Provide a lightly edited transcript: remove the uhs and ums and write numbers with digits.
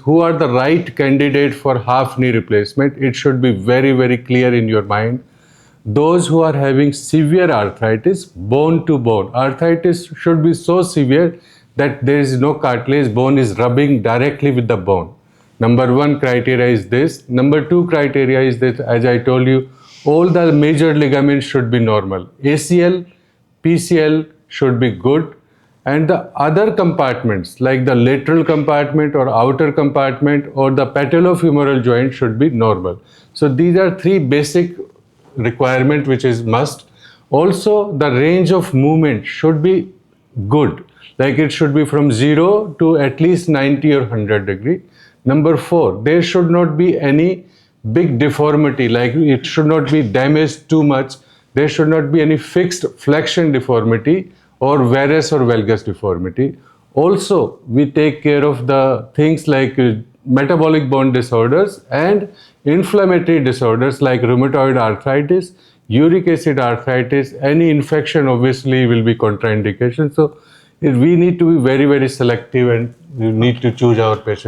who are the right candidate for half knee replacement. It should be very, very clear in your mind. Those who are having severe arthritis, bone to bone. Arthritis should be so severe that there is no cartilage, bone is rubbing directly with the bone. Number one criteria is this. Number two criteria is that, as I told you, all the major ligaments should be normal. ACL, PCL should be good, and the other compartments like the lateral compartment or outer compartment or the patellofemoral joint should be normal. So these are three basic requirement which is must. Also, the range of movement should be good, like it should be from 0 to at least 90 or 100 degree. Number 4, there should not be any big deformity, like it should not be damaged too much. There should not be any fixed flexion deformity or varus or valgus deformity. Also, we take care of the things like metabolic bone disorders and inflammatory disorders like rheumatoid arthritis, uric acid arthritis. Any infection obviously will be contraindication. So we need to be very, very selective, and we need to choose our patients